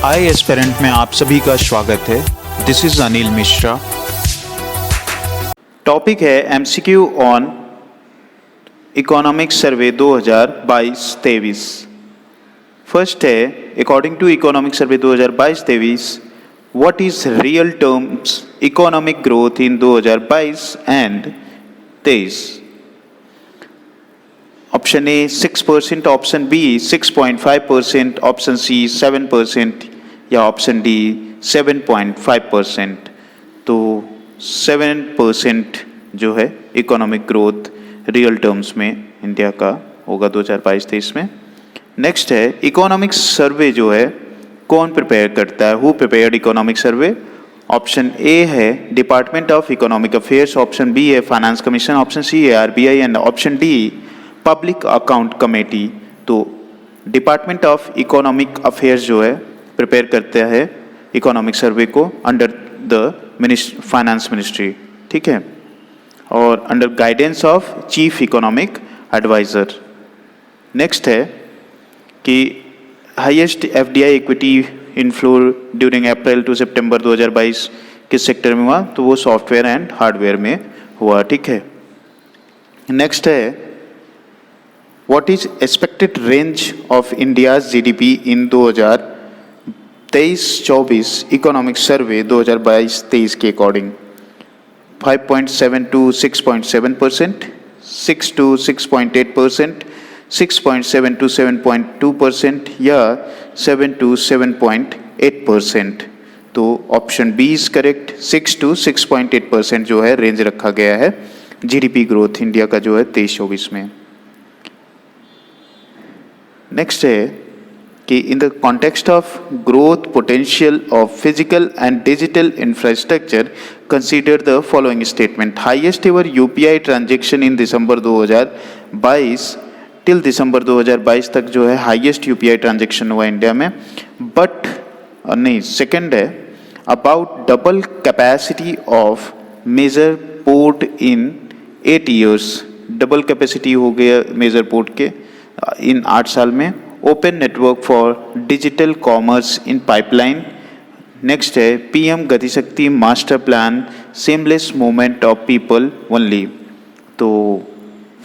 आई aspirant में आप सभी का स्वागत है। This is Anil Mishra. Topic है MCQ on economic survey 2022-23। First है, according to economic survey 2022-23, what is real terms economic growth in 2022 and 23? Option A 6%, option B 6.5%, option C 7% या ऑप्शन डी 7.5%। तो 7% जो है इकोनॉमिक ग्रोथ रियल टर्म्स में India का होगा 2022-23 में। नेक्स्ट है, इकोनॉमिक सर्वे जो है कौन प्रिपेयर करता है? Who prepared economic survey? Option A है department of economic affairs, option B है फाइनेंस कमीशन, ऑप्शन सी है RBI and option D public account committee. तो डिपार्टमेंट ऑफ इकोनॉमिक अफेयर्स जो है प्रिपेयर करते हैं इकोनॉमिक सर्वे को अंडर द फाइनेंस मिनिस्ट्री, ठीक है, और under guidance of chief economic adviser. Next है कि highest FDI equity inflow during April to September 2022 किस सेक्टर में हुआ? तो वो सॉफ्टवेयर एंड हार्डवेयर में हुआ, ठीक है। नेक्स्ट है, What is expected range of India's GDP in 2023-24 economic survey 2022-23 के अकॉर्डिंग? 5.7 to 6.7%, 6 to 6.8%, 6.7 to 7.2% या 7 to 7.8%। तो option B is correct. 6 to 6.8% जो है रेंज रखा गया है जीडीपी ग्रोथ इंडिया का जो है 23-24 में। नेक्स्ट है कि in the context of growth potential of physical and digital infrastructure consider the following statement. Highest ever UPI transaction in December 2022, till December 2022 तक जो है हाईएस्ट यूपीआई ट्रांजैक्शन हुआ इंडिया में। बट नहीं, सेकंड है about double capacity of major port in 8 years। Double capacity हो गया major port के इन 8 साल में। Open network for digital commerce in pipeline. Next है पीएम गति शक्ति master plan, seamless movement of people only. तो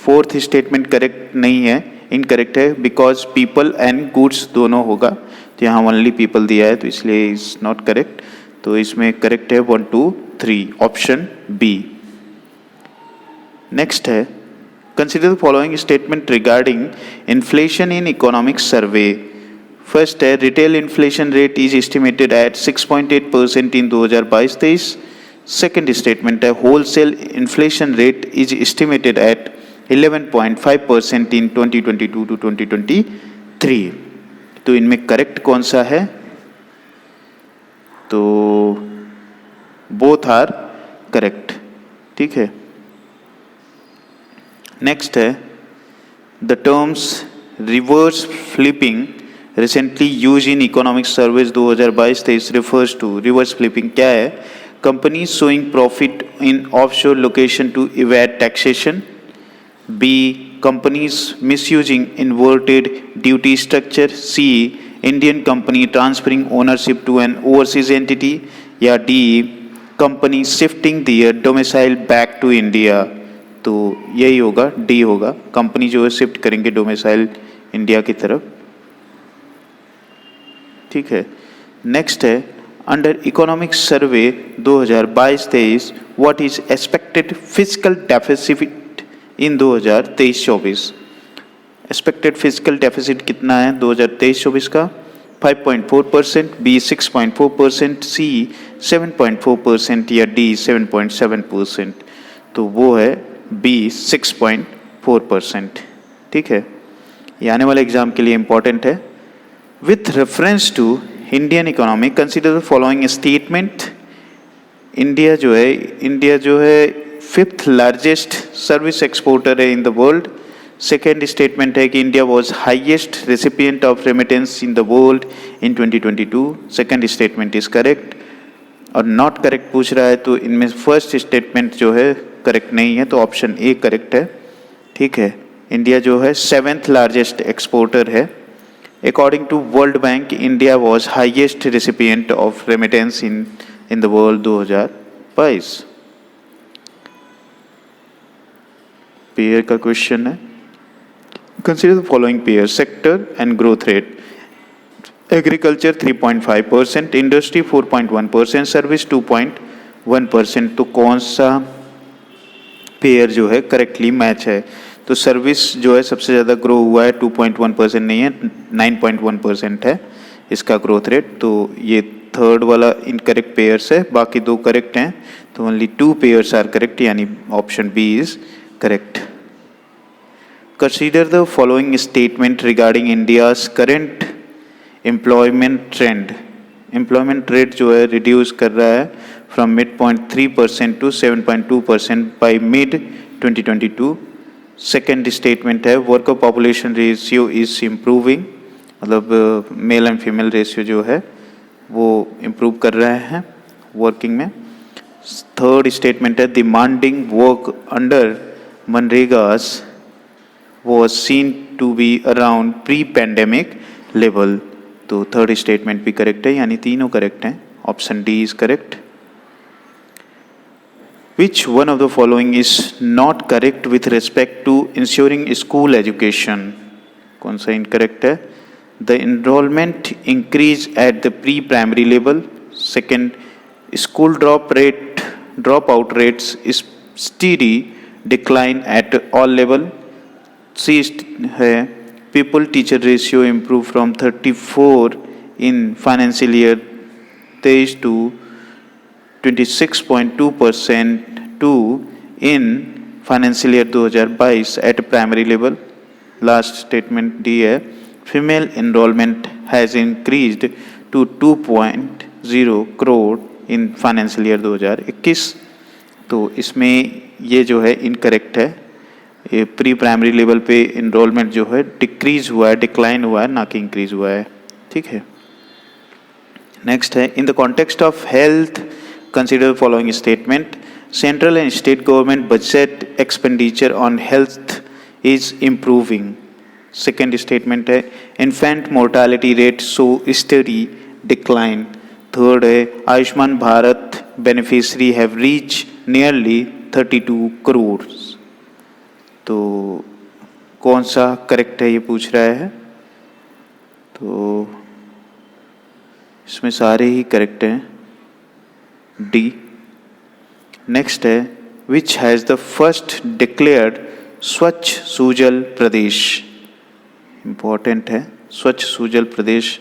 फोर्थ स्टेटमेंट करेक्ट नहीं है, इनकरेक्ट है, बिकॉज पीपल एंड गुड्स दोनों होगा, तो यहाँ ओनली पीपल दिया है तो इसलिए इज नॉट करेक्ट। तो इसमें करेक्ट है 1, 2, 3 ऑप्शन बी। नेक्स्ट है consider the following statement regarding inflation in economic survey. First है retail inflation rate is estimated at 6.8% in 2022-23. Second statement है wholesale inflation rate is estimated at 11.5% in 2022 to 2023. तो इनमें correct कौन सा है? तो both are correct, ठीक है। नेक्स्ट है the terms reverse flipping recently use in economic service 2022-23 refers to. Reverse flipping क्या है? Company showing profit in offshore location to evade taxation. B companies misusing inverted duty structure. C Indian company transferring ownership to an overseas entity. या D company shifting their domicile back to India. तो यही होगा, D होगा, company जो है shift करेंगे domicile India की तरफ, ठीक है। नेक्स्ट है under economic survey 2022-23 what is expected physical deficit in 2023-24? Expected physical deficit कितना है 2023-24 का? 5.4%, बी 6.4%, सी 7.4% या डी 7.7%। तो वो है बी 6.4%, ठीक है। ये आने वाले एग्जाम के लिए इंपॉर्टेंट है। With reference to Indian economy consider the following statement. India जो है 5th लार्जेस्ट सर्विस एक्सपोर्टर है in the world. Second statement है कि India was highest recipient of remittance in the world in 2022। Second statement is correct. और not correct पूछ रहा है तो इनमें फर्स्ट स्टेटमेंट जो है करेक्ट नहीं है, तो ऑप्शन ए करेक्ट है, ठीक है। इंडिया जो है 7th लार्जेस्ट एक्सपोर्टर है According to World Bank, India was highest recipient of remittance in the world 2022. Pair का क्वेश्चन है. Consider the following pairs: sector and growth rate. Agriculture 3.5%, industry 4.1%, service 2.1%. तो कौन सा पेयर जो है करेक्टली मैच है? तो सर्विस जो है सबसे ज़्यादा ग्रो हुआ है, 2.1% नहीं है, 9.1% है इसका ग्रोथ रेट. तो ये थर्ड वाला इनकरेक्ट पेयर्स है, बाकी दो करेक्ट हैं. तो ओनली 2 पेयर्स आर करेक्ट, यानी option B is correct. Consider the following statement regarding India's current employment trend. Employment rate जो है रिड्यूस कर रहा है from mid 0.3% to 7.2% by mid 2022. Second statement है worker population ratio is improving, मतलब male and female ratio जो है वो इम्प्रूव कर रहे हैं वर्किंग में. थर्ड स्टेटमेंट है डिमांडिंग वर्क अंडर मनरेगास was seen to be around pre-pandemic level. तो थर्ड स्टेटमेंट भी करेक्ट है, यानी तीनों करेक्ट हैं. Option D is correct. Which one of the following is not correct with respect to ensuring school education? कौन सा incorrect है? The enrollment increase at the pre-primary level. Second, school dropout rates is steady decline at all level. C है people teacher ratio improve from 34 in financial year 23 to 26.2% to in financial year 2022 at primary level. Last statement D है female enrollment has increased to 2.0 crore in financial year 2021. तो इसमें ये जो है incorrect है. ये pre primary level पे enrolment जो है डिक्रीज हुआ है, डिक्लाइन हुआ है, ना कि इंक्रीज हुआ है. ठीक है. नेक्स्ट है in the context of health consider following statement. Central and state government budget expenditure on health is improving. Second statement है infant mortality rate shows steady decline. Third है Ayushman Bharat beneficiary have reach nearly 32 crore. तो कौन सा correct है ये पूछ रहा है. तो इसमें सारे ही करेक्ट हैं. डी. नेक्स्ट है which has the first declared स्वच्छ सुजल प्रदेश. इम्पोर्टेंट है. स्वच्छ सुजल प्रदेश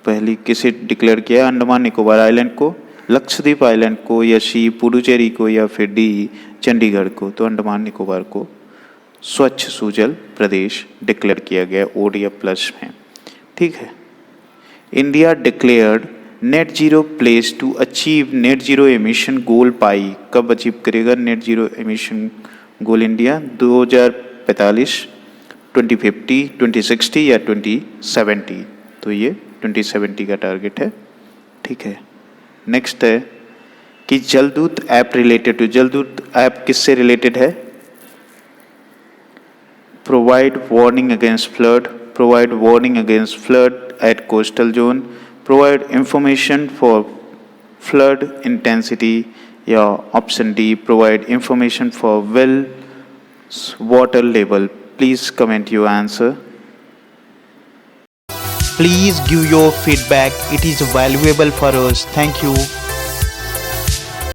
पहली किसे डिक्लेयर किया? अंडमान निकोबार आइलैंड को, लक्षद्वीप आइलैंड को, या सी पुडुचेरी को, या फिर डी चंडीगढ़ को. तो अंडमान निकोबार को स्वच्छ सुजल प्रदेश डिक्लेयर किया गया ओडीएफ प्लस में. ठीक है. India declared net zero place to achieve net zero emission goal by. कब अचीव करेगा net zero emission goal India? 2045, 2050, 2060 या 2070. तो ये 2070 का टारगेट है. ठीक है. नेक्स्ट है कि जलदूत app related to. Jaldoot app किससे रिलेटेड है? Provide warning against flood at coastal zone, provide information for flood intensity, या option D provide information for well water level. Please comment your answer. Please give your feedback. It is valuable for us. Thank you.